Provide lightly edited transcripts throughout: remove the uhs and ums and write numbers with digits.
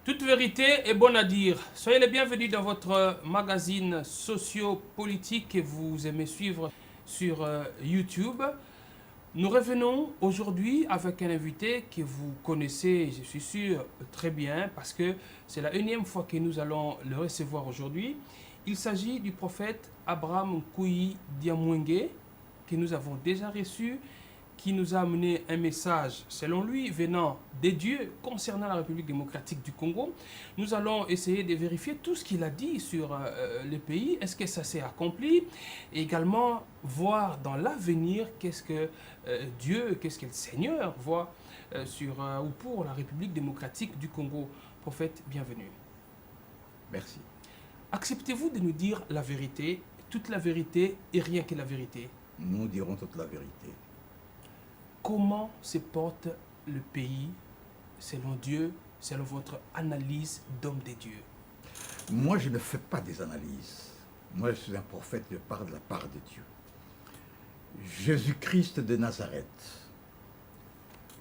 Toute vérité est bonne à dire. Soyez les bienvenus dans votre magazine socio-politique que vous aimez suivre sur YouTube. Nous revenons aujourd'hui avec un invité que vous connaissez, je suis sûr, très bien, parce que c'est la énième fois que nous allons le recevoir aujourd'hui. Il s'agit du prophète Abraham Kouyi Diamwenge, que nous avons déjà reçu, qui nous a amené un message, selon lui, venant des dieux concernant la République démocratique du Congo. Nous allons essayer de vérifier tout ce qu'il a dit sur le pays. Est-ce que ça s'est accompli? Et également, voir dans l'avenir qu'est-ce que Dieu, qu'est-ce que le Seigneur voit sur ou pour la République démocratique du Congo. Prophète, bienvenue. Merci. Acceptez-vous de nous dire la vérité, toute la vérité et rien que la vérité? Nous dirons toute la vérité. Comment se porte le pays selon Dieu, selon votre analyse d'homme de Dieu? Moi, je ne fais pas des analyses. Moi, je suis un prophète, je parle de la part de Dieu. Jésus-Christ de Nazareth,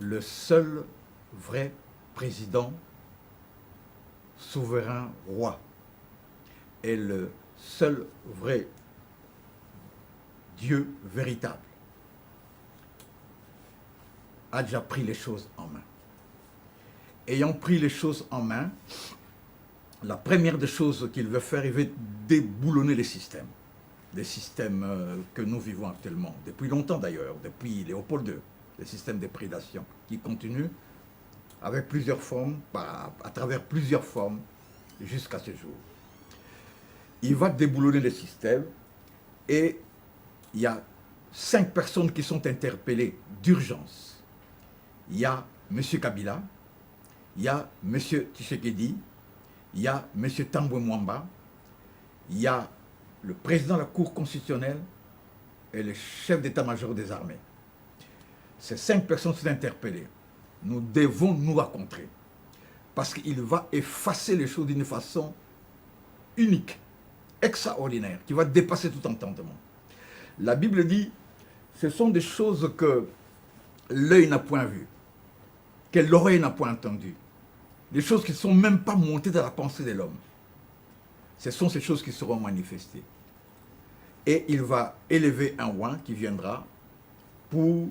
le seul vrai président, souverain, roi, est le seul vrai Dieu véritable, a déjà pris les choses en main. Ayant pris les choses en main, la première des choses qu'il veut faire, il veut déboulonner les systèmes que nous vivons actuellement, depuis longtemps d'ailleurs, depuis Léopold II, les systèmes de prédation qui continuent avec plusieurs formes, à travers plusieurs formes, jusqu'à ce jour. Il va déboulonner les systèmes et il y a 5 personnes qui sont interpellées d'urgence. Il y a M. Kabila, il y a M. Tshisekedi, il y a M. Tambwe Mwamba, il y a le président de la Cour constitutionnelle et le chef d'état-major des armées. Ces 5 personnes sont interpellées. Nous devons nous rencontrer parce qu'il va effacer les choses d'une façon unique, extraordinaire, qui va dépasser tout entendement. La Bible dit, ce sont des choses que l'œil n'a point vues, que l'oreille n'a point entendu, des choses qui ne sont même pas montées dans la pensée de l'homme. Ce sont ces choses qui seront manifestées. Et il va élever un roi qui viendra pour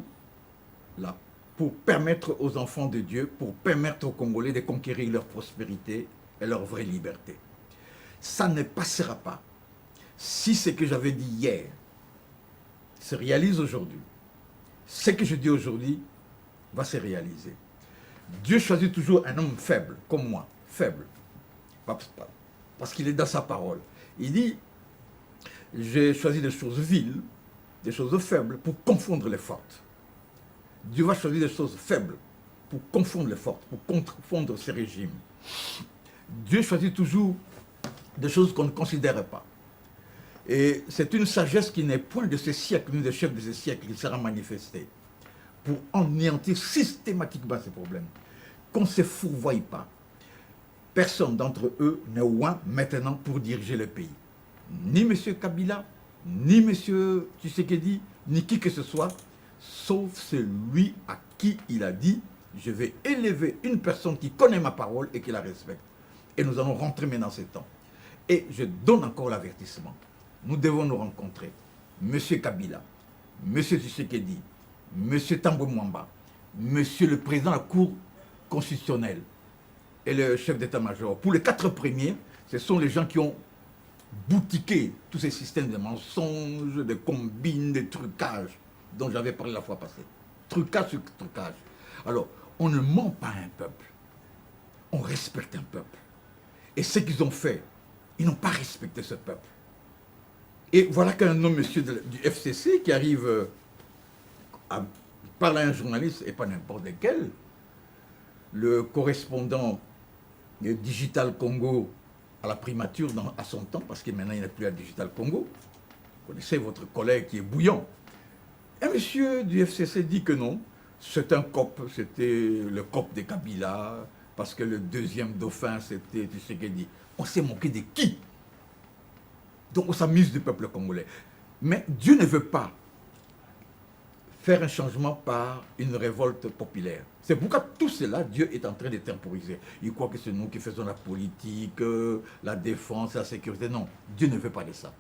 permettre aux enfants de Dieu, pour permettre aux Congolais de conquérir leur prospérité et leur vraie liberté. Ça ne passera pas si ce que j'avais dit hier se réalise aujourd'hui. Ce que je dis aujourd'hui va se réaliser. Dieu choisit toujours un homme faible, comme moi, faible, parce qu'il est dans sa parole. Il dit, j'ai choisi des choses viles, des choses faibles, pour confondre les fortes. Dieu va choisir des choses faibles, pour confondre les fortes, pour confondre ces régimes. Dieu choisit toujours des choses qu'on ne considère pas. Et c'est une sagesse qui n'est point de ce siècle, ni des chefs de ce siècle, qui sera manifestée pour anéantir systématiquement ces problèmes. Qu'on ne se fourvoie pas. Personne d'entre eux n'est loin maintenant pour diriger le pays. Ni M. Kabila, ni M. Tshisekedi, ni qui que ce soit, sauf celui à qui il a dit « Je vais élever une personne qui connaît ma parole et qui la respecte. » Et nous allons rentrer maintenant dans ce temps. Et je donne encore l'avertissement. Nous devons nous rencontrer. M. Kabila, M. Tshisekedi, M. Tambwe Mwamba, M. le président de la Cour constitutionnelle et le chef d'état-major. Pour les 4 premiers, ce sont les gens qui ont boutiqué tous ces systèmes de mensonges, de combines, de trucages dont j'avais parlé la fois passée. Trucage sur trucage. Alors, on ne ment pas à un peuple. On respecte un peuple. Et ce qu'ils ont fait, ils n'ont pas respecté ce peuple. Et voilà qu'un homme, monsieur du FCC, qui arrive à parler à un journaliste, et pas n'importe lequel, le correspondant Digital Congo à la primature à son temps, parce que maintenant il n'est plus à Digital Congo. Vous connaissez votre collègue qui est bouillant. Un monsieur du FCC dit que non, c'est un COP, c'était le COP de Kabila, parce que le deuxième dauphin, c'était Tshisekedi. On s'est moqué de qui? Donc on s'amuse du peuple congolais. Mais Dieu ne veut pas faire un changement par une révolte populaire. C'est pourquoi tout cela, Dieu est en train de temporiser. Il croit que c'est nous qui faisons la politique, la défense, la sécurité. Non, Dieu ne veut pas de ça.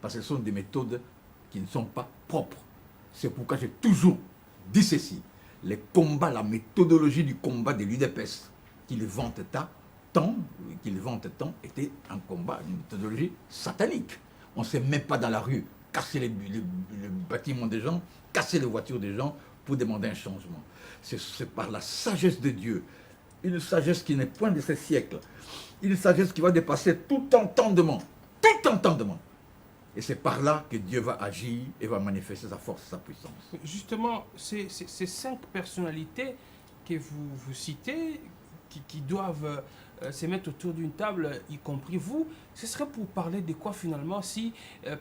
Parce que ce sont des méthodes qui ne sont pas propres. C'est pourquoi j'ai toujours dit ceci. Les combats, la méthodologie du combat de l'UDPS, qu'il vante tant, était un combat, une méthodologie satanique. On ne se met pas dans la rue, casser les bâtiments des gens, casser les voitures des gens pour demander un changement. C'est par la sagesse de Dieu, une sagesse qui n'est point de ce siècle, une sagesse qui va dépasser tout entendement, Et c'est par là que Dieu va agir et va manifester sa force, sa puissance. Justement, ces 5 personnalités que vous citez, qui doivent se mettre autour d'une table, y compris vous, ce serait pour parler de quoi finalement si,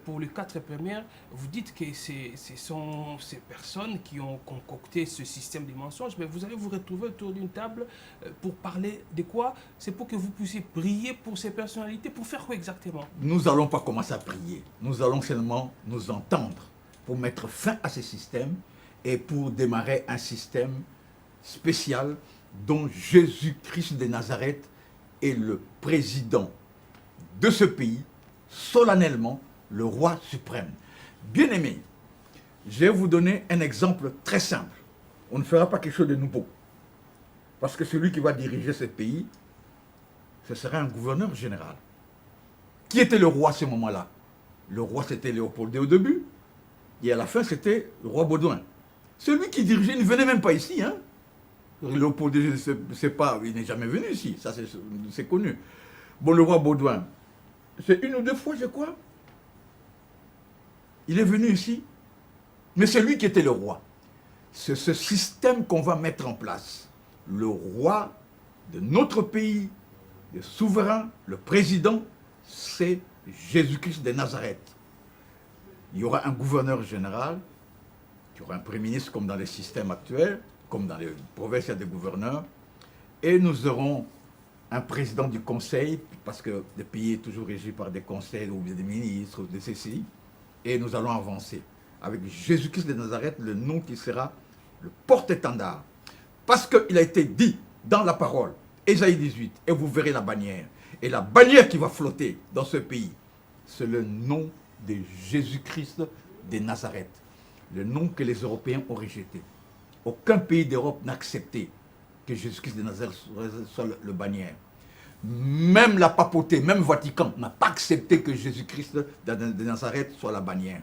pour les 4 premières, vous dites que ce sont ces personnes qui ont concocté ce système de mensonges, mais vous allez vous retrouver autour d'une table pour parler de quoi? C'est pour que vous puissiez prier pour ces personnalités, pour faire quoi exactement? Nous n'allons pas commencer à prier, nous allons seulement nous entendre pour mettre fin à ces systèmes et pour démarrer un système spécial dont Jésus-Christ de Nazareth est le président de ce pays, solennellement le roi suprême. Bien-aimés, je vais vous donner un exemple très simple. On ne fera pas quelque chose de nouveau. Parce que celui qui va diriger ce pays, ce sera un gouverneur général. Qui était le roi à ce moment-là? Le roi, c'était Léopold II au début. Et à la fin, c'était le roi Baudouin. Celui qui dirigeait, il ne venait même pas ici, hein. Léopold II, je ne sais pas, il n'est jamais venu ici, ça c'est connu. Bon, le roi Baudouin, c'est 1 ou 2 fois, je crois. Il est venu ici, mais c'est lui qui était le roi. C'est ce système qu'on va mettre en place. Le roi de notre pays, le souverain, le président, c'est Jésus-Christ de Nazareth. Il y aura un gouverneur général, il y aura un premier ministre comme dans les systèmes actuels, comme dans les provinces, il y a des gouverneurs, et nous aurons un président du conseil, parce que le pays est toujours régi par des conseils ou des ministres, ou des ceci, et nous allons avancer avec Jésus-Christ de Nazareth, le nom qui sera le porte-étendard. Parce qu'il a été dit dans la parole, Ésaïe 18, et vous verrez la bannière. Et la bannière qui va flotter dans ce pays, c'est le nom de Jésus-Christ de Nazareth, le nom que les Européens ont rejeté. Aucun pays d'Europe n'a accepté que Jésus-Christ de Nazareth soit le bannière. Même la papauté, même Vatican n'a pas accepté que Jésus-Christ de Nazareth soit la bannière.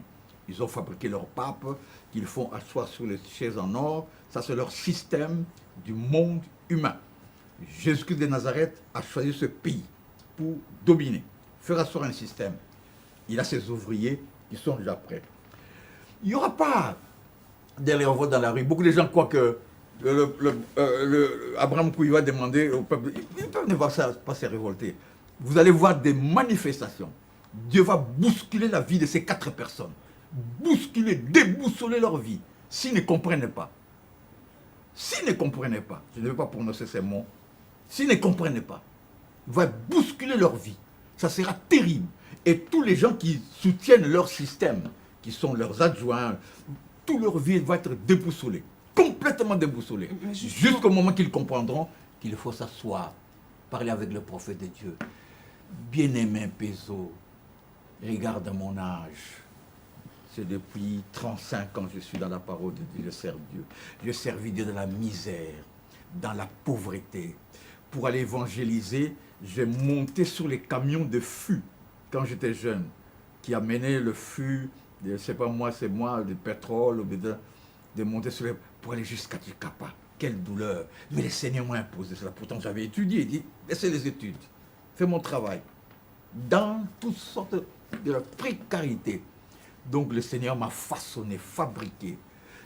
Ils ont fabriqué leur pape, qu'ils font asseoir sur les chaises en or. Ça, c'est leur système du monde humain. Jésus-Christ de Nazareth a choisi ce pays pour dominer, faire asseoir un système. Il a ses ouvriers qui sont déjà prêts. Il n'y aura pas des voix dans la rue. Beaucoup de gens croient que Abraham Kouy va demander au peuple, ils peuvent ne pas se révolter. Vous allez voir des manifestations. Dieu va bousculer la vie de ces 4 personnes. Bousculer, déboussoler leur vie. S'ils ne comprennent pas. S'ils ne comprennent pas, je ne vais pas prononcer ces mots, s'ils ne comprennent pas, il va bousculer leur vie. Ça sera terrible. Et tous les gens qui soutiennent leur système, qui sont leurs adjoints, toute leur vie va être déboussolée. Complètement déboussolée. Jusqu'au moment qu'ils comprendront qu'il faut s'asseoir, parler avec le prophète de Dieu. Bien-aimé Pézo, regarde mon âge. C'est depuis 35 ans que je suis dans la parole de Dieu, je sers Dieu. Je servis Dieu dans la misère, dans la pauvreté. Pour aller évangéliser, j'ai monté sur les camions de fût quand j'étais jeune, qui amenaient le fût, je ne sais pas moi, c'est moi, du pétrole, de monter sur les... pour aller jusqu'à Tikapa. Quelle douleur. Mais le Seigneur m'a imposé cela. Pourtant, j'avais étudié. Il dit, laissez les études. Fais mon travail. Dans toutes sortes de précarité. Donc, le Seigneur m'a façonné, fabriqué.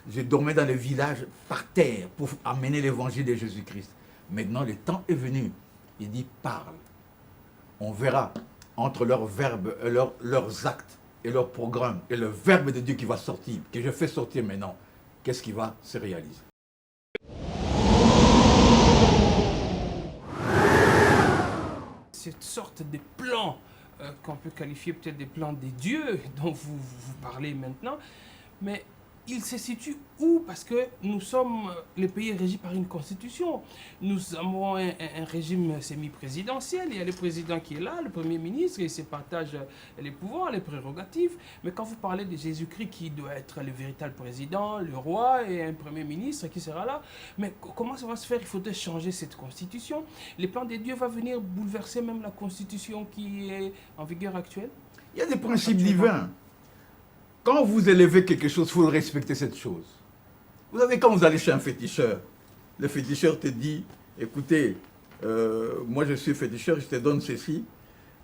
Je dormais dans les villages par terre pour amener l'évangile de Jésus-Christ. Maintenant, le temps est venu. Il dit, parle. on verra entre leurs verbes, leurs actes et leurs programmes et le verbe de Dieu qui va sortir, que je fais sortir maintenant, qu'est-ce qui va se réaliser? Cette sorte de plan qu'on peut qualifier peut-être des plans des dieux dont vous parlez maintenant, mais il se situe où? Parce que nous sommes, le pays est régi par une constitution. Nous avons un régime semi-présidentiel. Il y a le président qui est là, le premier ministre, et il se partage les pouvoirs, les prérogatives. Mais quand vous parlez de Jésus-Christ qui doit être le véritable président, le roi et un premier ministre qui sera là, mais comment ça va se faire? Il faudrait changer cette constitution. Le plan de Dieu va venir bouleverser même la constitution qui est en vigueur actuelle? Il y a des principes divins. Quand vous élevez quelque chose, il faut respecter cette chose. Vous savez, quand vous allez chez un féticheur, le féticheur te dit, écoutez, moi je suis féticheur, je te donne ceci,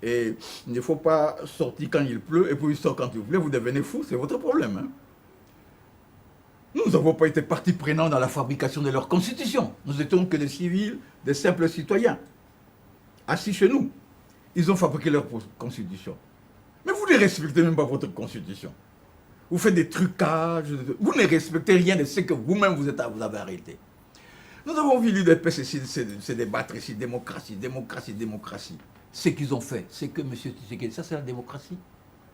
et il ne faut pas sortir quand il pleut, et puis il sort quand il pleut, vous devenez fou, c'est votre problème. Hein. Nous n'avons pas été partie prenante dans la fabrication de leur constitution. Nous étions que des civils, des simples citoyens, assis chez nous. Ils ont fabriqué leur constitution. Mais vous ne respectez même pas votre constitution. Vous faites des trucages, vous ne respectez rien de ce que vous-même vous avez arrêté. Nous avons vu l'UDPS se débattre ici, démocratie, démocratie, démocratie. Ce qu'ils ont fait, c'est que, monsieur Tshisekedi, ça c'est la démocratie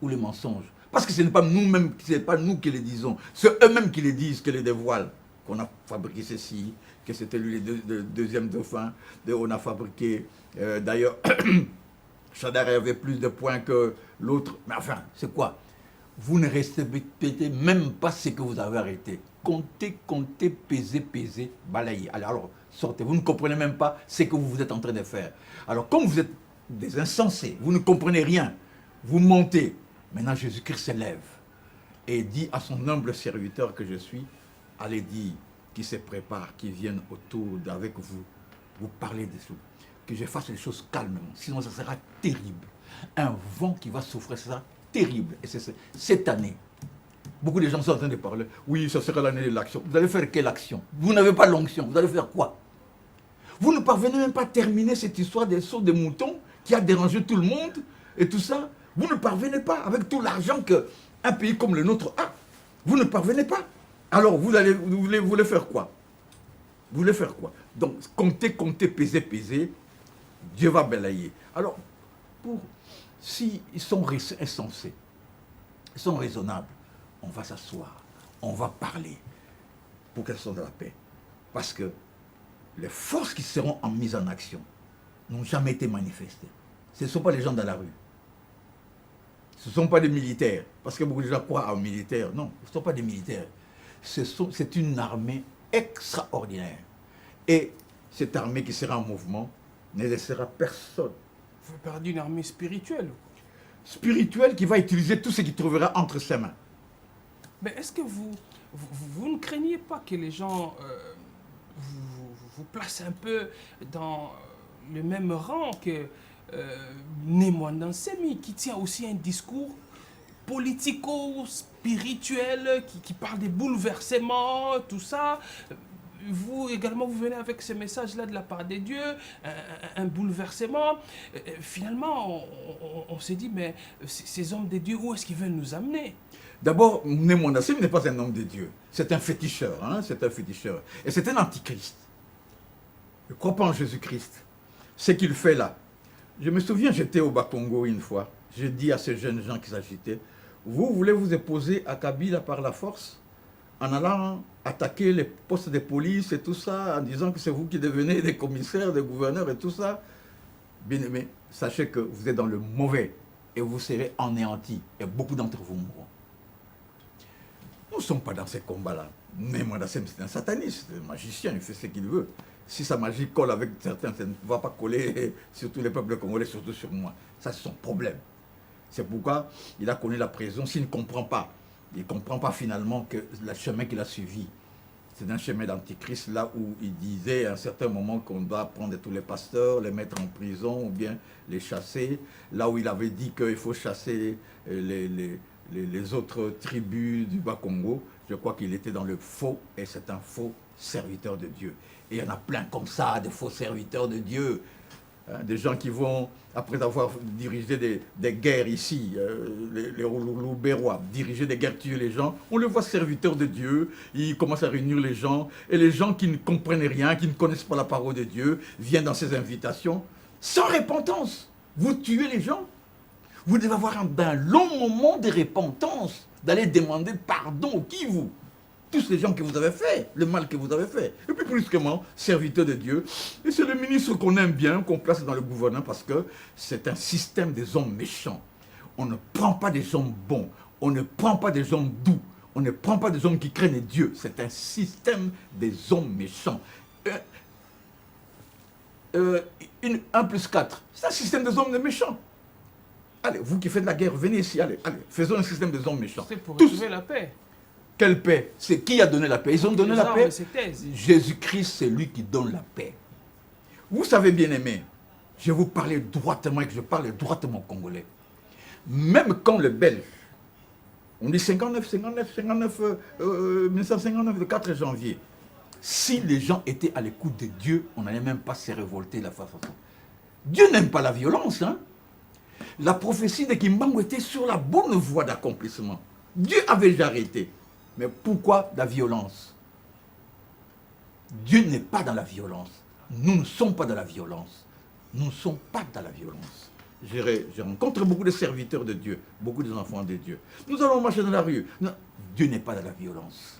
ou le mensonge? Parce que ce n'est pas nous-mêmes, ce n'est pas nous qui les disons, c'est eux-mêmes qui les disent, qui les dévoilent. Qu'on a fabriqué ceci, que c'était lui le deuxième dauphin, on a fabriqué, d'ailleurs, Chadar avait plus de points que l'autre, mais enfin, c'est quoi? Vous ne respectez même pas ce que vous avez arrêté. Comptez, comptez, pesez, pesez, balayez. Alors, sortez. Vous ne comprenez même pas ce que vous êtes en train de faire. Alors, comme vous êtes des insensés, vous ne comprenez rien, vous montez. Maintenant, Jésus-Christ se lève et dit à son humble serviteur que je suis, allez dire qu'il se prépare, qu'il vienne autour avec vous, vous parler dessous. Que je fasse les choses calmement, sinon ça sera terrible. Un vent qui va souffrir, ça sera terrible. Et c'est cette année. Beaucoup de gens sont en train de parler. Oui, ça sera l'année de l'action. Vous allez faire quelle action? Vous n'avez pas l'onction. Vous allez faire quoi? Vous ne parvenez même pas à terminer cette histoire des sauts de moutons qui a dérangé tout le monde et tout ça. Vous ne parvenez pas avec tout l'argent qu'un pays comme le nôtre a. Vous ne parvenez pas. Alors, vous voulez faire quoi? Vous voulez faire quoi? Donc, comptez, comptez, pesez, pesez. Dieu va balayer. Alors, si ils sont insensés, ils sont raisonnables, on va s'asseoir, on va parler pour qu'elles soient de la paix. Parce que les forces qui seront mises en action n'ont jamais été manifestées. Ce ne sont pas les gens dans la rue. Ce ne sont pas des militaires. Parce que beaucoup de gens croient aux militaires. Non, ce ne sont pas des militaires. C'est une armée extraordinaire. Et cette armée qui sera en mouvement ne laissera personne. Vous parlez d'une armée spirituelle. Spirituelle qui va utiliser tout ce qu'il trouvera entre ses mains. Mais est-ce que vous ne craignez pas que les gens vous placent un peu dans le même rang que Némoine Semi, qui tient aussi un discours politico-spirituel, qui parle des bouleversements, tout ça? Vous également, vous venez avec ce message-là de la part des dieux, un bouleversement. Finalement, on s'est dit, mais ces hommes des dieux, où est-ce qu'ils veulent nous amener? D'abord, Némoine n'est pas un homme de Dieu. C'est un féticheur, hein? C'est un féticheur. Et c'est un antichrist. Je ne crois pas en Jésus-Christ. Ce qu'il fait là. Je me souviens, j'étais au Bas-Congo une fois. J'ai dit à ces jeunes gens qui s'agitaient, vous voulez vous opposer à Kabila par la force en allant attaquer les postes de police et tout ça, en disant que c'est vous qui devenez des commissaires, des gouverneurs et tout ça. Bien aimé, sachez que vous êtes dans le mauvais et vous serez anéantis. Et beaucoup d'entre vous mourront. Nous ne sommes pas dans ces combats-là. Mais Mwandassem, c'est un sataniste, c'est un magicien, il fait ce qu'il veut. Si sa magie colle avec certains, ça ne va pas coller sur tous les peuples congolais, surtout sur moi. Ça, c'est son problème. C'est pourquoi il a connu la prison s'il ne comprend pas. Il ne comprend pas finalement que le chemin qu'il a suivi, c'est un chemin d'antichrist, là où il disait à un certain moment qu'on doit prendre tous les pasteurs, les mettre en prison ou bien les chasser. Là où il avait dit qu'il faut chasser les autres tribus du Bas-Congo, je crois qu'il était dans le faux, et c'est un faux serviteur de Dieu. Et il y en a plein comme ça, des faux serviteurs de Dieu. hein, des gens qui vont, après avoir dirigé des guerres ici, les Loubérois, diriger des guerres, tuer les gens, on les voit serviteurs de Dieu, ils commencent à réunir les gens, et les gens qui ne comprennent rien, qui ne connaissent pas la parole de Dieu, viennent dans ces invitations, sans repentance. Vous tuez les gens. Vous devez avoir un long moment de repentance, d'aller demander pardon. Qui vous? Tous les gens que vous avez fait, le mal que vous avez fait. Et puis plus que moi, serviteur de Dieu. Et c'est le ministre qu'on aime bien, qu'on place dans le gouvernement, parce que c'est un système des hommes méchants. On ne prend pas des hommes bons, on ne prend pas des hommes doux, on ne prend pas des hommes qui craignent Dieu. C'est un système des hommes méchants. 1 plus 4, c'est un système des hommes méchants. Allez, vous qui faites la guerre, venez ici, allez, faisons un système des hommes méchants. C'est pour retrouver la paix. Quelle paix? C'est qui a donné la paix? Ils ont donné la paix. Jésus-Christ, c'est lui qui donne la paix. Vous savez, bien aimé, je vais vous parler droitement et que je parle droitement au Congolais. Même quand le Belge, on dit 1959, le 4 janvier, si les gens étaient à l'écoute de Dieu, on n'allait même pas se révolter la façon. Dieu n'aime pas la violence, hein? La prophétie de Kimbangu était sur la bonne voie d'accomplissement. Dieu avait déjà arrêté. Mais pourquoi la violence? Dieu n'est pas dans la violence. Nous ne sommes pas dans la violence. Nous ne sommes pas dans la violence. Je rencontre beaucoup de serviteurs de Dieu, beaucoup d'enfants de Dieu. Nous allons marcher dans la rue. Non, Dieu n'est pas dans la violence.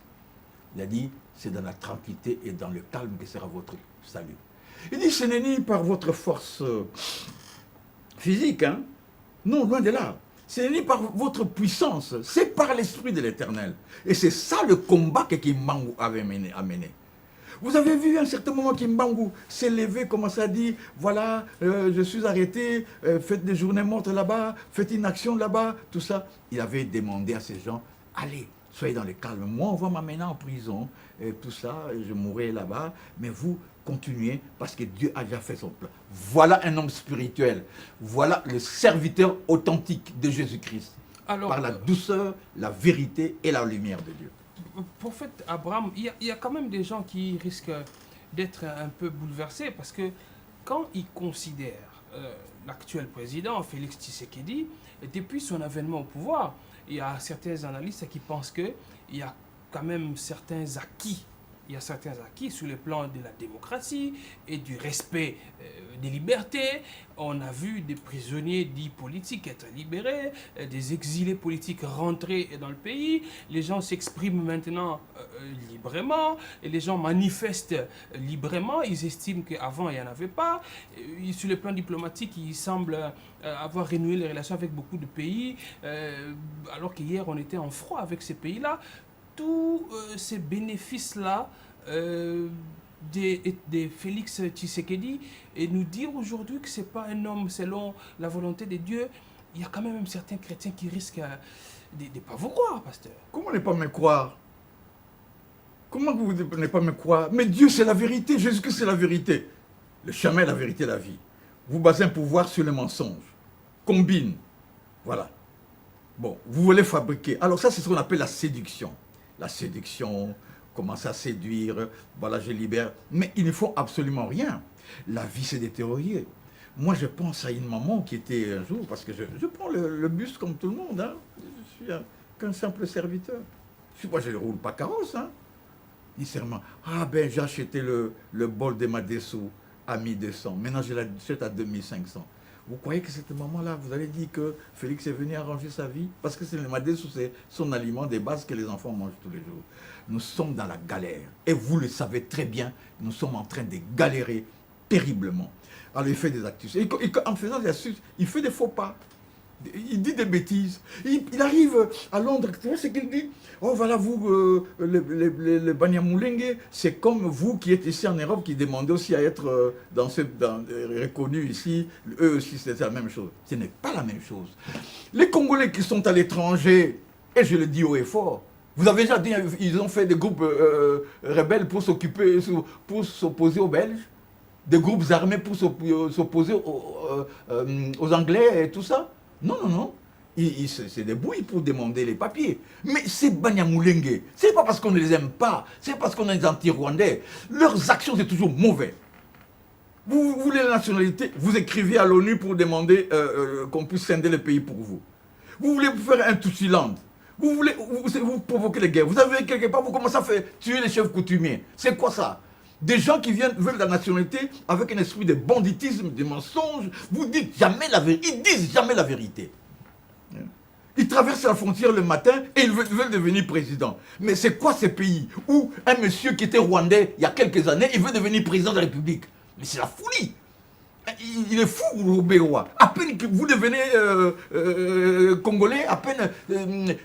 Il a dit, c'est dans la tranquillité et dans le calme que sera votre salut. Il dit, ce n'est ni par votre force physique, hein? Non, loin de là. Ce n'est ni par votre puissance, c'est par l'Esprit de l'Éternel. Et c'est ça le combat que Kimbangu avait amené. Vous avez vu à un certain moment Kimbangu s'est levé, commencer à dire, voilà, je suis arrêté, faites des journées mortes là-bas, faites une action là-bas, tout ça. Il avait demandé à ces gens, allez, soyez dans le calme. Moi, on va m'amener en prison, et tout ça, je mourrai là-bas, mais vous, continuez, parce que Dieu a déjà fait son plan. Voilà un homme spirituel. Voilà le serviteur authentique de Jésus-Christ. Par la douceur, la vérité et la lumière de Dieu. Prophète Abraham, il y a quand même des gens qui risquent d'être un peu bouleversés, parce que quand ils considèrent l'actuel président, Félix Tshisekedi, depuis son avènement au pouvoir, il y a certains analystes qui pensent qu'il y a quand même certains acquis. Il y a certains acquis sur le plan de la démocratie et du respect des libertés. On a vu des prisonniers dits politiques être libérés, des exilés politiques rentrer dans le pays. Les gens s'expriment maintenant librement, et les gens manifestent librement. Ils estiment qu'avant, il n'y en avait pas. Sur le plan diplomatique, ils semblent avoir renoué les relations avec beaucoup de pays, alors qu'hier, on était en froid avec ces pays-là. Tous ces bénéfices-là de Félix Tshisekedi, et nous dire aujourd'hui que ce n'est pas un homme selon la volonté de Dieu, il y a quand même certains chrétiens qui risquent de ne pas vous croire, pasteur. Comment ne pas me croire? Comment vous ne pas me croire? Mais Dieu, c'est la vérité. Jésus-Christ, c'est la vérité. Le chemin, la vérité, la vie. Vous basez un pouvoir sur le mensonge. Combine. Voilà. Bon, vous voulez fabriquer. Alors ça, c'est ce qu'on appelle la séduction. La séduction, commencer à séduire, voilà, je libère. Mais il ne faut absolument rien. La vie s'est détériorée. Moi, je pense à une maman qui était un jour, parce que je prends le bus comme tout le monde, hein. Je suis qu'un simple serviteur. Moi, je ne roule pas carrosse, hein. Initialement, ah ben, j'ai acheté le bol de Madesso à 1200. Maintenant, je l'achète à 2500. Vous croyez que cette maman-là, vous allez dire que Félix est venu arranger sa vie? Parce que c'est le Madesso, c'est son aliment de base que les enfants mangent tous les jours. Nous sommes dans la galère. Et vous le savez très bien, nous sommes en train de galérer terriblement. Alors il fait des actus. Et en faisant des astuces, il fait des faux pas. Il dit des bêtises. Il arrive à Londres, tu vois ce qu'il dit? Oh voilà, vous, le Banyamulenge, c'est comme vous qui êtes ici en Europe, qui demandez aussi à être reconnus ici. Eux aussi, c'est la même chose. Ce n'est pas la même chose. Les Congolais qui sont à l'étranger, et je le dis haut et fort, vous avez déjà dit, ils ont fait des groupes rebelles pour s'opposer aux Belges, des groupes armés pour s'opposer aux Anglais et tout ça. Non, non, non. Ils se débrouillent pour demander les papiers. Mais c'est Banyamulenge. Ce n'est pas parce qu'on ne les aime pas. C'est parce qu'on est des anti-rwandais. Leurs actions, c'est toujours mauvais. Vous voulez la nationalité, vous écrivez à l'ONU pour demander qu'on puisse scinder le pays pour vous. Vous voulez faire un Tutsiland. Vous provoquez les guerres. Vous avez quelque part, vous commencez à faire tuer les chefs coutumiers. C'est quoi ça? Des gens qui veulent la nationalité avec un esprit de banditisme, de mensonge. Vous dites jamais la vérité. Ils disent jamais la vérité. Ils traversent la frontière le matin et ils veulent devenir président. Mais c'est quoi ces pays où un monsieur qui était rwandais il y a quelques années, il veut devenir président de la République? Mais c'est la folie. Il est fou, Robert. À peine que vous devenez congolais, à peine,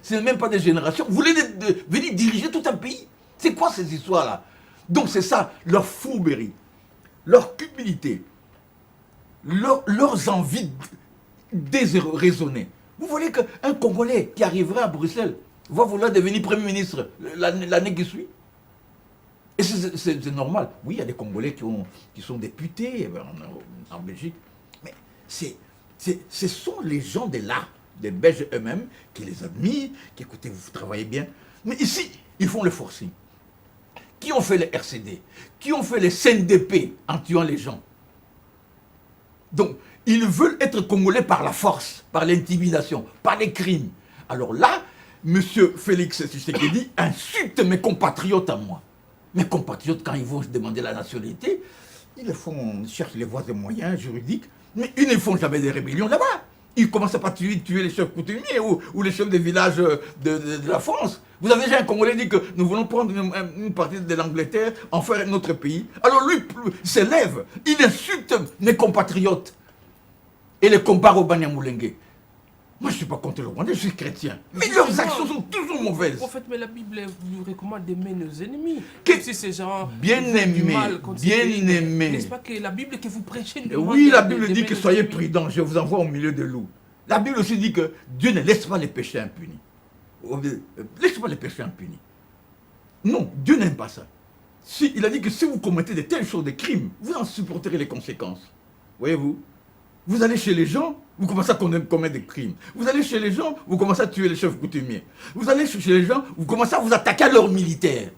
c'est même pas des générations. Vous voulez venir diriger tout un pays? C'est quoi ces histoires-là? Donc c'est ça, leur fourberie, leur cupidité, leurs envies déraisonnées. Vous voyez qu'un Congolais qui arriverait à Bruxelles va vouloir devenir Premier ministre l'année qui suit? Et c'est normal. Oui, il y a des Congolais qui sont députés en Belgique. Mais ce sont les gens de là, des Belges eux-mêmes, qui les admirent, qui écoutez, vous travaillez bien. Mais ici, ils font le forcing. Qui ont fait les RCD? Qui ont fait les CNDP en tuant les gens? Donc, ils veulent être Congolais par la force, par l'intimidation, par les crimes. Alors là, M. Félix Tshisekedi insulte mes compatriotes à moi. Mes compatriotes, quand ils vont demander la nationalité, ils cherchent les voies et moyens juridiques, mais ils ne font jamais des rébellions là-bas. Ils commencent à pas tuer les chefs coutumiers ou les chefs des villages de la France. Vous avez déjà un Congolais dit que nous voulons prendre une partie de l'Angleterre, en faire notre pays. Alors lui, il s'élève, il insulte mes compatriotes et les compare au Banyamulenge. Moi, je ne suis pas contre le Rwanda, je suis chrétien. Mais leurs actions sont toujours mauvaises. En fait, mais la Bible vous recommande d'aimer nos ennemis. Si ces gens bien-aimés, n'est-ce pas que la Bible que vous prêchez nous demande oui, la Bible dit que nos soyez ennemis. prudents, je vous envoie au milieu de loups. La Bible aussi dit que Dieu ne laisse pas les péchés impunis. Laisse pas les péchés impunis. Non, Dieu n'aime pas ça. Il a dit que si vous commettez de telles choses, des crimes, vous en supporterez les conséquences. Voyez-vous? Vous allez chez les gens, vous commencez à commettre des crimes. Vous allez chez les gens, vous commencez à tuer les chefs coutumiers. Vous allez chez les gens, vous commencez à vous attaquer à leurs militaires.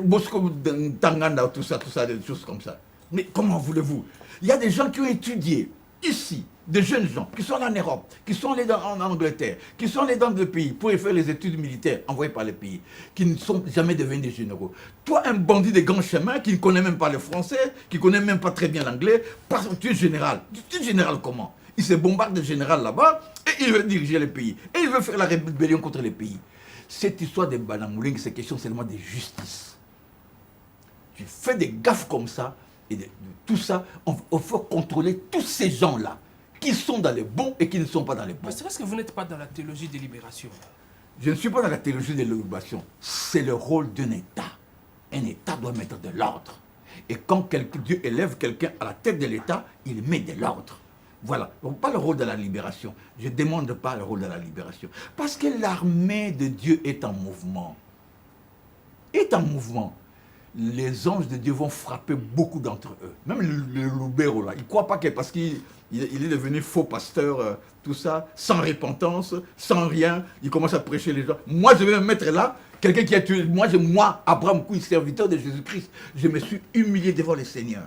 Bosco Tanganda, tout ça, des choses comme ça. Mais comment voulez-vous? Il y a des gens qui ont étudié ici, des jeunes gens qui sont allés en Europe, qui sont allés en Angleterre, qui sont allés dans des pays pour y faire les études militaires envoyées par les pays, qui ne sont jamais devenus des généraux. Toi, un bandit de grand chemin qui ne connaît même pas le français, qui ne connaît même pas très bien l'anglais, parce que tu es général. Tu es général comment? Il se bombarde de général là-bas et il veut diriger les pays. Et il veut faire la rébellion contre les pays. Cette histoire de Banyamulenge, c'est question seulement de justice. Tu fais des gaffes comme ça, et de tout ça, on faut contrôler tous ces gens-là, qui sont dans les bons et qui ne sont pas dans les bons. Est-ce que vous n'êtes pas dans la théologie de libération? Je ne suis pas dans la théologie de l'obligation. C'est le rôle d'un État. Un État doit mettre de l'ordre. Et quand Dieu élève quelqu'un à la tête de l'État, il met de l'ordre. Voilà. Donc pas le rôle de la libération. Je ne demande pas le rôle de la libération. Parce que l'armée de Dieu est en mouvement. Est en mouvement. Les anges de Dieu vont frapper beaucoup d'entre eux. Même le Loubero, là, il ne croit pas que parce qu'il est devenu faux pasteur, tout ça, sans repentance, sans rien, il commence à prêcher les gens. Moi, je vais me mettre là, quelqu'un qui a tué, moi, Abraham Kouy, serviteur de Jésus-Christ, je me suis humilié devant le Seigneur.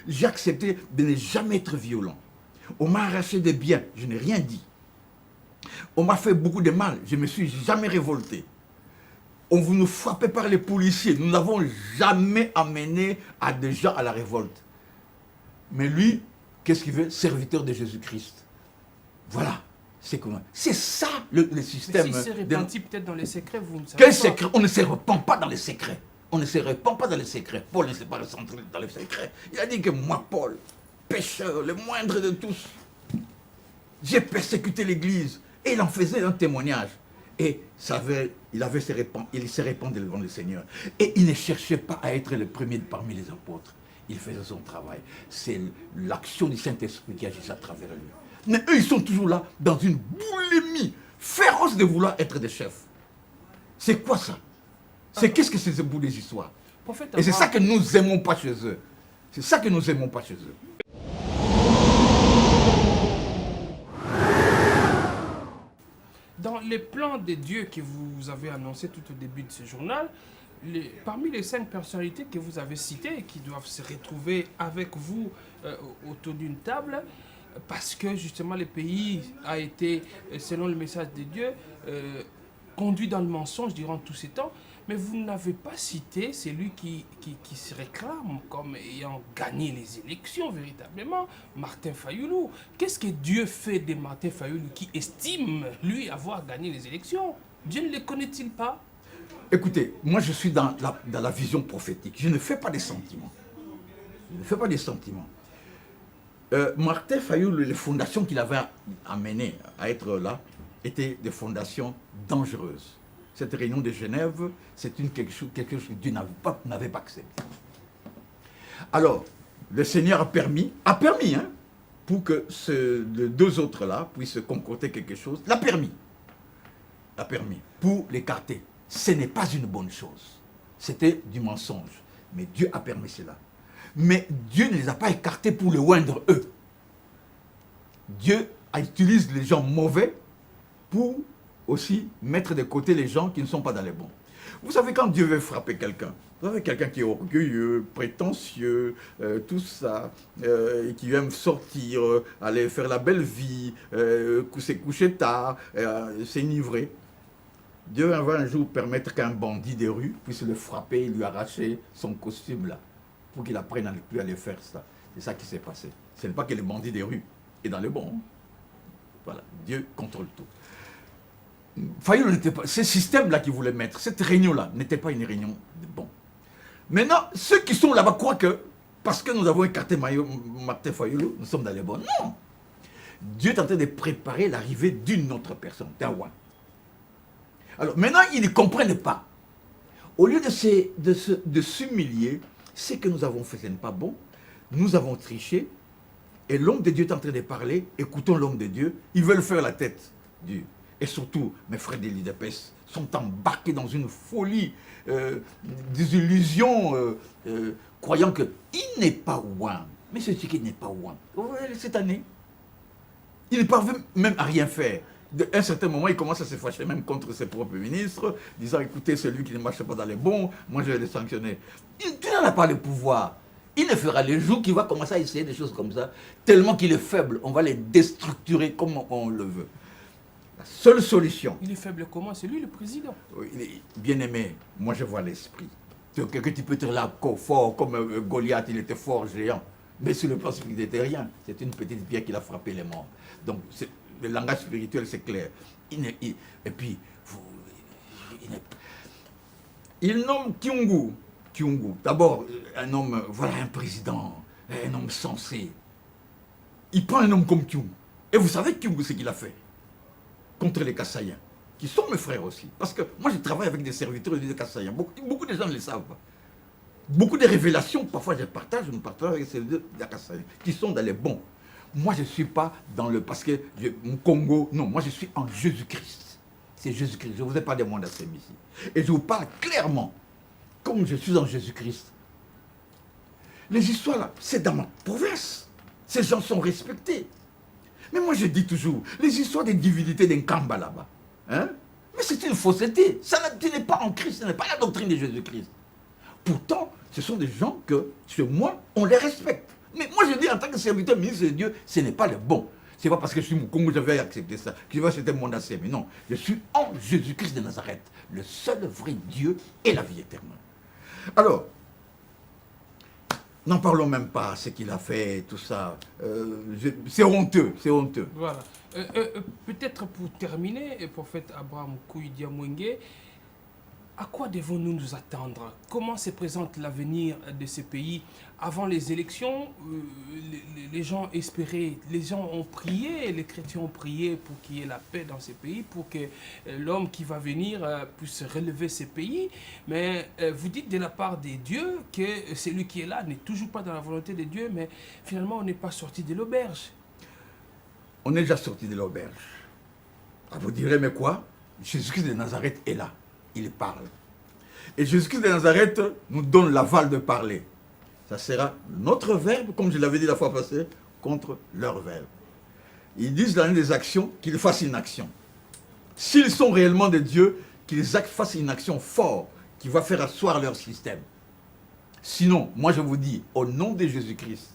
J'ai accepté de ne jamais être violent. On m'a arraché des biens, je n'ai rien dit. On m'a fait beaucoup de mal, je ne me suis jamais révolté. On vous nous frappait par les policiers. Nous n'avons jamais amené à des gens à la révolte. Mais lui, qu'est-ce qu'il veut? Serviteur de Jésus-Christ. Voilà. C'est ça le système. Mais si c'est répandi peut-être dans les secrets, vous ne savez Quel pas. secret? On ne se répand pas dans les secrets. On ne se répand pas dans les secrets. Paul ne s'est pas recentré dans les secrets. Il a dit que moi, Paul, pécheur, le moindre de tous, j'ai persécuté l'Église. Et il en faisait un témoignage. Et il se répandait devant le Seigneur. Et il ne cherchait pas à être le premier parmi les apôtres. Il faisait son travail. C'est l'action du Saint-Esprit qui agissait à travers lui. Mais eux, ils sont toujours là, dans une boulimie féroce de vouloir être des chefs. C'est quoi ça? Qu'est-ce que c'est ce bout des histoires? Et c'est ça que nous n'aimons pas chez eux. C'est ça que nous n'aimons pas chez eux. Dans les plans de Dieu que vous avez annoncés tout au début de ce journal, parmi les 5 personnalités que vous avez citées, qui doivent se retrouver avec vous autour d'une table, parce que justement le pays a été, selon le message de Dieu, conduit dans le mensonge durant tous ces temps, mais vous n'avez pas cité celui qui se réclame comme ayant gagné les élections véritablement, Martin Fayoulou. Qu'est-ce que Dieu fait de Martin Fayoulou qui estime, lui, avoir gagné les élections? Dieu ne le connaît-il pas? Écoutez, moi je suis dans la vision prophétique. Je ne fais pas des sentiments. Je ne fais pas des sentiments. Martin Fayoulou, les fondations qu'il avait amenées à être là, étaient des fondations dangereuses. Cette réunion de Genève, c'est quelque chose que Dieu n'avait pas accepté. Alors, le Seigneur a permis hein, pour que les 2 autres-là puissent concocter quelque chose. L'a permis, pour l'écarter. Ce n'est pas une bonne chose. C'était du mensonge. Mais Dieu a permis cela. Mais Dieu ne les a pas écartés pour le oindre eux. Dieu utilise les gens mauvais pour aussi mettre de côté les gens qui ne sont pas dans les bons. Vous savez, quand Dieu veut frapper quelqu'un, vous avez quelqu'un qui est orgueilleux, prétentieux, tout ça, et qui aime sortir, aller faire la belle vie, se coucher tard, s'enivrer. Dieu va un jour permettre qu'un bandit des rues puisse le frapper et lui arracher son costume là, pour qu'il apprenne à ne plus aller faire ça. C'est ça qui s'est passé. Ce n'est pas que le bandit des rues est dans le bon. Voilà, Dieu contrôle tout. Fayoulou n'était pas, ce système-là qu'il voulait mettre, cette réunion-là, n'était pas une réunion de bon. Maintenant, ceux qui sont là-bas croient que, parce que nous avons écarté Martin Fayoulou, nous sommes dans les bons. Non! Dieu est en train de préparer l'arrivée d'une autre personne, Tawa. Alors, maintenant, ils ne comprennent pas. Au lieu de s'humilier, ce que nous avons fait, ce n'est pas bon. Nous avons triché. Et l'homme de Dieu est en train de parler. Écoutons l'homme de Dieu. Ils veulent faire la tête. Dieu. Et surtout, mes frères de l'IDPS sont embarqués dans une folie, des illusions, croyant qu'il n'est pas ouin. Mais c'est ce qui n'est pas ouin. Cette année, il ne parvient même à rien faire. À un certain moment, il commence à se fâcher même contre ses propres ministres, disant, écoutez, celui qui ne marche pas dans les bons, moi je vais le sanctionner. Dieu n'en a pas le pouvoir. Il ne fera les jours qu'il va commencer à essayer des choses comme ça, tellement qu'il est faible, on va les déstructurer comme on le veut. La seule solution. Il est faible comment? C'est lui le président. Bien aimé, moi je vois l'esprit. Quelqu'un qui peut être là fort, comme Goliath, il était fort, géant. Mais sur le plan spirituel, il n'était rien. C'est une petite pierre qui a frappé les morts. Donc le langage spirituel, c'est clair. Et puis, il nomme Kyungu. D'abord, un homme, voilà un président, un homme sensé. Il prend un homme comme Kyungu. Et vous savez Kyungu, ce qu'il a fait contre les Kassaïens, qui sont mes frères aussi. Parce que moi, je travaille avec des serviteurs de Kassaïens. Beaucoup de gens ne le savent pas. Beaucoup de révélations, parfois je partage avec des serviteurs de Kassaïens, qui sont dans les bons. Moi, je ne suis pas dans le... Parce que mon Congo... Non, moi, je suis en Jésus-Christ. C'est Jésus-Christ. Je ne vous ai pas demandé à ce ici. Et je vous parle clairement. Comme je suis en Jésus-Christ. Les histoires, là, c'est dans ma province. Ces gens sont respectés. Mais moi, je dis toujours, les histoires des divinités d'un Kamba là-bas, hein? Mais c'est une fausseté. Ça n'est pas en Christ, ce n'est pas la doctrine de Jésus-Christ. Pourtant, ce sont des gens que, chez moi, on les respecte. Mais moi, je dis en tant que serviteur, ministre de Dieu, ce n'est pas le bon. Ce n'est pas parce que je suis au Congo que j'avais accepté ça, que je vais accepter mon assez. Mais non, je suis en Jésus-Christ de Nazareth, le seul vrai Dieu et la vie éternelle. Alors, n'en parlons même pas, ce qu'il a fait, tout ça. C'est honteux, c'est honteux. Voilà. Peut-être pour terminer, prophète Abraham Kouidia Mwenge, à quoi devons-nous nous attendre? Comment se présente l'avenir de ce pays? Avant les élections, les gens espéraient, les gens ont prié, les chrétiens ont prié pour qu'il y ait la paix dans ce pays, pour que l'homme qui va venir puisse relever ce pays. Mais vous dites de la part des dieux que celui qui est là n'est toujours pas dans la volonté de Dieu, mais finalement on n'est pas sorti de l'auberge. On est déjà sorti de l'auberge. Ah, vous direz, mais quoi? Jésus-Christ de Nazareth est là. Il parle. Et Jésus-Christ de Nazareth nous donne l'aval de parler. Ça sera notre verbe, comme je l'avais dit la fois passée, contre leur verbe. Ils disent dans des actions qu'ils fassent une action. S'ils sont réellement de Dieu, qu'ils fassent une action forte, qui va faire asseoir leur système. Sinon, moi je vous dis, au nom de Jésus-Christ,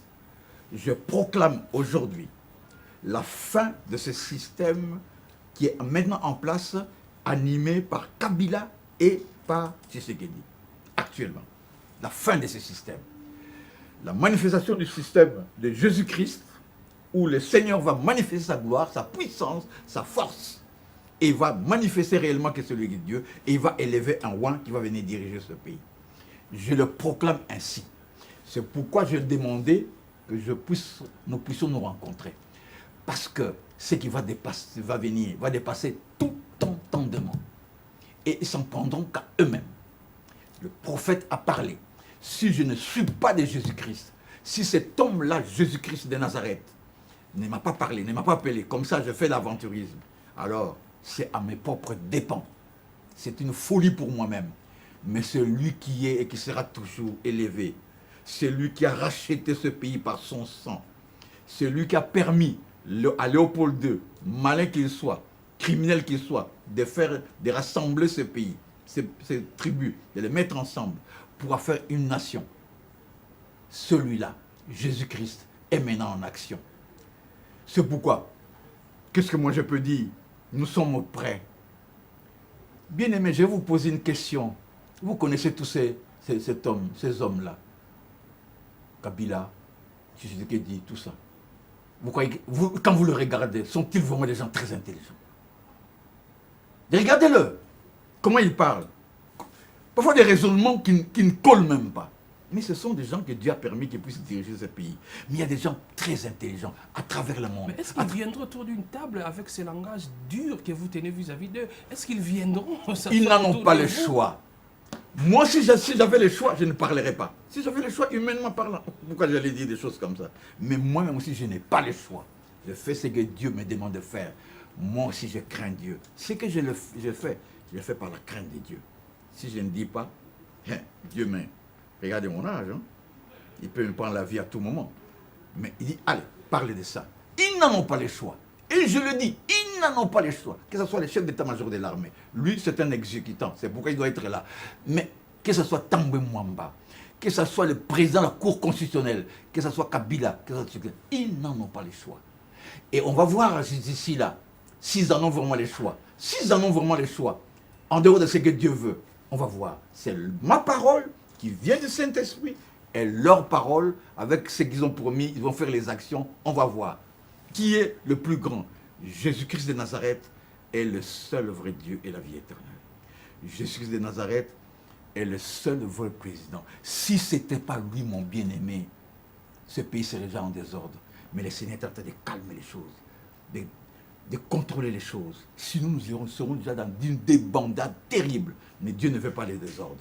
je proclame aujourd'hui la fin de ce système qui est maintenant en place, animé par Kabila et par Tshisekedi, actuellement. La fin de ce système. La manifestation du système de Jésus-Christ, où le Seigneur va manifester sa gloire, sa puissance, sa force, et il va manifester réellement que c'est celui de Dieu, et il va élever un roi qui va venir diriger ce pays. Je le proclame ainsi. C'est pourquoi je demandais que nous puissions nous rencontrer. Parce que ce qui va dépasser tout entendement. Et ils s'en prendront qu'à eux-mêmes. Le prophète a parlé. Si je ne suis pas de Jésus-Christ, si cet homme-là, Jésus-Christ de Nazareth, ne m'a pas parlé, ne m'a pas appelé, comme ça je fais l'aventurisme, alors c'est à mes propres dépens. C'est une folie pour moi-même. Mais c'est lui qui est et qui sera toujours élevé. C'est lui qui a racheté ce pays par son sang. C'est lui qui a permis à Léopold II, malin qu'il soit, criminel qu'il soit, de rassembler ce pays, ces tribus, de les mettre ensemble pour faire une nation. Celui-là, Jésus-Christ, est maintenant en action. C'est pourquoi, qu'est-ce que moi je peux dire? Nous sommes prêts. Bien-aimés, je vais vous poser une question. Vous connaissez tous ces hommes-là. Kabila, Tshisekedi, tout ça. Quand vous le regardez, sont-ils vraiment des gens très intelligents? Regardez-le. Comment ils parlent. Parfois des raisonnements qui ne collent même pas. Mais ce sont des gens que Dieu a permis qu'ils puissent diriger ce pays. Mais il y a des gens très intelligents à travers le monde. Mais est-ce qu'ils viendront autour d'une table avec ces langages durs que vous tenez vis-à-vis d'eux? Est-ce qu'ils viendront? Ils n'en ont pas le choix. Moi, si j'avais le choix, je ne parlerais pas. Si j'avais le choix, humainement parlant, pourquoi j'allais dire des choses comme ça? Mais moi-même aussi, je n'ai pas le choix. Je fais ce que Dieu me demande de faire. Moi aussi, je crains Dieu. Ce que je fais par la crainte de Dieu. Si je ne dis pas, hein, Dieu m'aime. Regardez mon âge, hein? Il peut me prendre la vie à tout moment. Mais il dit, allez, parlez de ça. Ils n'en ont pas le choix. Et je le dis, ils n'en ont pas le choix. Que ce soit le chef d'état-major de l'armée. Lui, c'est un exécutant. C'est pourquoi il doit être là. Mais que ce soit Tambwe Mwamba, que ce soit le président de la Cour constitutionnelle, que ce soit Kabila, ils n'en ont pas le choix. Et on va voir ici, là, s'ils en ont vraiment le choix. S'ils en ont vraiment le choix, en dehors de ce que Dieu veut, on va voir. C'est ma parole qui vient du Saint-Esprit et leur parole, avec ce qu'ils ont promis, ils vont faire les actions, on va voir. Qui est le plus grand? Jésus-Christ de Nazareth est le seul vrai Dieu et la vie éternelle. Jésus-Christ de Nazareth est le seul vrai président. Si ce n'était pas lui, mon bien-aimé, ce pays serait déjà en désordre. Mais le Seigneur est en train de calmer les choses, de contrôler les choses. Sinon, nous serons déjà dans une débandade terrible. Mais Dieu ne veut pas les désordres.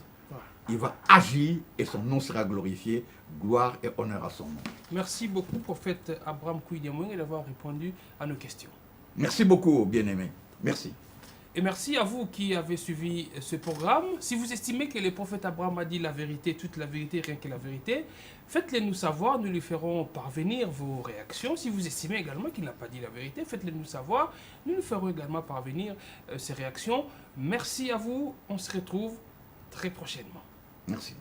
Il va agir et son nom sera glorifié. Gloire et honneur à son nom. Merci beaucoup, prophète Abraham Kouidemoueng, d'avoir répondu à nos questions. Merci beaucoup, bien-aimé. Merci. Et merci à vous qui avez suivi ce programme. Si vous estimez que le prophète Abraham a dit la vérité, toute la vérité, rien que la vérité, faites-le nous savoir. Nous lui ferons parvenir vos réactions. Si vous estimez également qu'il n'a pas dit la vérité, faites-le nous savoir. Nous nous ferons également parvenir ces réactions. Merci à vous. On se retrouve très prochainement. Merci.